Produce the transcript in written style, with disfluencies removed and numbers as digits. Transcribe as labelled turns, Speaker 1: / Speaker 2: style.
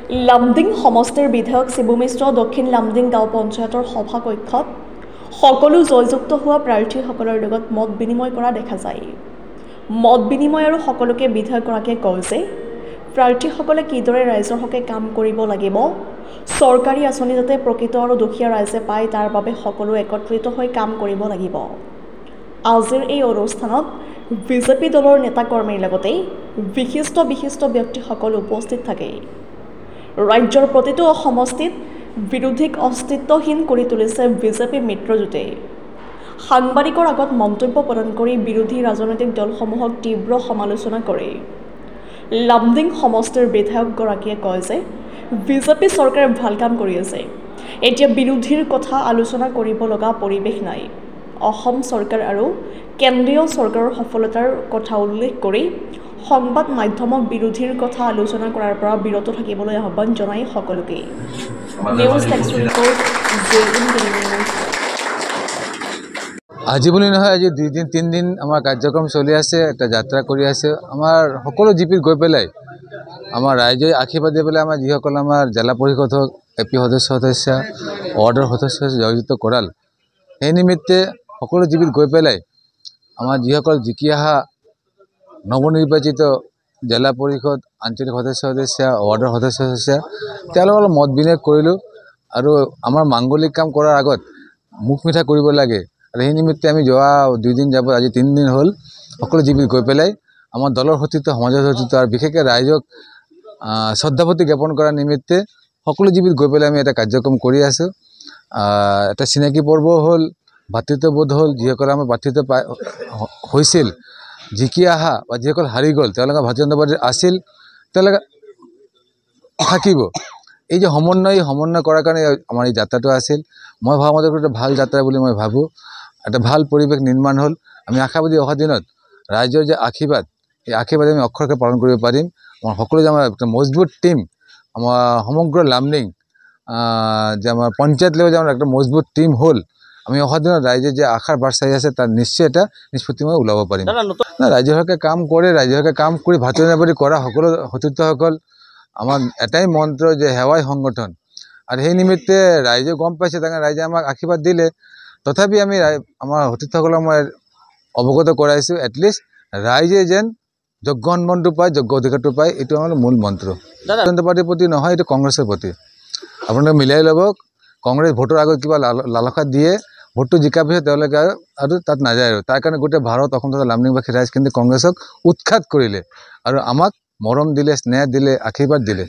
Speaker 1: লামডিং সমষ্টিৰ বিধায়ক শিবু মিশ্ৰ দক্ষিণ লামডিং গাঁও পঞ্চায়তৰ সভা কক্ষত সকলো জয়যুক্ত হোৱা প্ৰাৰ্থীসকলৰ লগত মত বিনিময় কৰা দেখা যায়। মত বিনিময় আৰু সকলোকে বিধায়কগৰাকীয়ে কয় যে প্ৰাৰ্থীসকলে কিদৰে ৰাইজৰ হকে কাম কৰিব লাগিব, চৰকাৰী আঁচনি যাতে প্ৰকৃত আৰু দুখীয়া ৰাইজে পায় তাৰ বাবে সকলো একত্ৰিত হৈ কাম কৰিব লাগিব। আজিৰ এই অনুষ্ঠানত বিজেপি দলৰ নেতাকৰ্মীৰ লগতে বিশিষ্ট ব্যক্তিসকল উপস্থিত থাকে। ৰাজ্যৰ প্ৰতিটো সমষ্টিত বিৰোধীক অস্তিত্বহীন কৰি তুলিছে বিজেপি মিত্ৰজোঁটে। সাংবাদিকৰ আগত মন্তব্য প্ৰদান কৰি বিৰোধী ৰাজনৈতিক দলসমূহক তীব্ৰ সমালোচনা কৰে। লামডিং সমষ্টিৰ বিধায়কগৰাকীয়ে কয় যে বিজেপি চৰকাৰে ভাল কাম কৰি আছে, এতিয়া বিৰোধীৰ কথা আলোচনা কৰিব লগা পৰিৱেশ নাই। অসম চৰকাৰ আৰু কেন্দ্ৰীয় চৰকাৰৰ সফলতাৰ কথা উল্লেখ কৰি সংবাদ মাধ্যমক বিৰোধীৰ কথা আলোচনা কৰাৰ পৰা বিৰত থাকিবলৈ আহ্বান জনায় সকলোকে। নিউজ ডেস্ক ৰিপৰ্ট
Speaker 2: আজি বুলি নহয়, আজি 2 দিন 3 দিন আমাৰ কাৰ্যক্ৰম চলি আছে, এটা যাত্ৰা কৰি আছে। আমাৰ সকলো জিপিত গৈ পেলাই আমাৰ ৰাইজে আশীৰ্বাদ দি পেলাই আমাৰ যিসকল আমাৰ জিলা পৰিষদ হওক, এপি সদস্য ৱাৰ্ডৰ সদস্য জয়যুক্ত কৰাল, সেই নিমিত্তে সকলো জিপিত গৈ পেলাই আমাৰ যিসকল জিকি অহা নৱনিৰ্বাচিত জিলা পৰিষদ, আঞ্চলিক সদস্য ৱাৰ্ডৰ সদস্য তেওঁলোকৰ মত বিনিময় কৰিলোঁ। আৰু আমাৰ মাংগলিক কাম কৰাৰ আগত মুখ মিঠা কৰিব লাগে, আৰু সেই নিমিত্তে আমি যোৱা 2 দিন যাব, আজি 3 দিন হ'ল, সকলো জিপিত গৈ পেলাই আমাৰ দলৰ সতীৰ্থ, সমাজৰ সতীৰ্থ আৰু বিশেষকৈ ৰাইজক শ্ৰদ্ধাভক্তি জ্ঞাপন কৰাৰ নিমিত্তে সকলো জিপিত গৈ পেলাই আমি এটা কাৰ্যক্ৰম কৰি আছোঁ। এটা চিনাকি পৰ্ব হ'ল, ভাতৃত্ববোধ হ'ল। যিসকলে আমাৰ ভাতৃত্ব হৈছিল, জিকি অহা বা যিসকল হাৰি গ'ল, তেওঁলোকে ভাৰতীয় জনতা পাৰ্টীত আছিল, তেওঁলোকে থাকিব। এই যে সমন্বয় কৰাৰ কাৰণে আমাৰ এই যাত্ৰাটো আছিল। মই ভাবোঁ মতে এটা ভাল যাত্ৰা বুলি মই ভাবোঁ। এটা ভাল পৰিৱেশ নিৰ্মাণ হ'ল। আমি আশাবাদী অহা দিনত ৰাইজৰ যে আশীৰ্বাদ, এই আশীৰ্বাদ আমি অক্ষৰকে পালন কৰিব পাৰিম। আমাৰ সকলো যে আমাৰ একটা মজবুত টিম, আমাৰ সমগ্ৰ লামডিং যে আমাৰ পঞ্চায়ত লেভেল যে আমাৰ একটা মজবুত টিম হ'ল, আমি অহা দিনত ৰাইজে যে আশাৰ বাৰ চাই আছে তাৰ নিশ্চয় এটা নিষ্পত্তি মই ওলাব পাৰিম। ৰাইজৰ হকে কাম কৰে, ৰাইজৰ হকে কাম কৰি ভাৰতীয় জনতা পাৰ্টি কৰা সকলো সতীৰ্থসকল আমাৰ এটাই মন্ত্ৰ যে সেৱাই সংগঠন। আৰু সেই নিমিত্তে ৰাইজে গম পাইছে, তাকে ৰাইজে আমাক আশীৰ্বাদ দিলে। তথাপি আমি আমাৰ সতীৰ্থসকলক মই অৱগত কৰাইছোঁ, এটলিষ্ট ৰাইজে যেন যোগ্য সন্মানটো পায়, যোগ্য অধিকাৰটো পায়, এইটো আমাৰ মূল মন্ত্ৰ। জনতা পাৰ্টিৰ প্ৰতি নহয়, এইটো কংগ্ৰেছৰ প্ৰতি। আপোনালোকে মিলাই ল'ব। কংগ্ৰেছ ভোটৰ আগত কিবা লালসা দিয়ে, ভোটটো জিকাৰ পিছত তেওঁলোকে আৰু তাত নাযায়। আৰু তাৰ কাৰণে গোটেই ভাৰত, অসম তথা লামডিংবাসী ৰাইজ কিন্তু কংগ্ৰেছক উৎখাত কৰিলে আৰু আমাক মৰম দিলে, স্নেহ দিলে, আশীৰ্বাদ দিলে।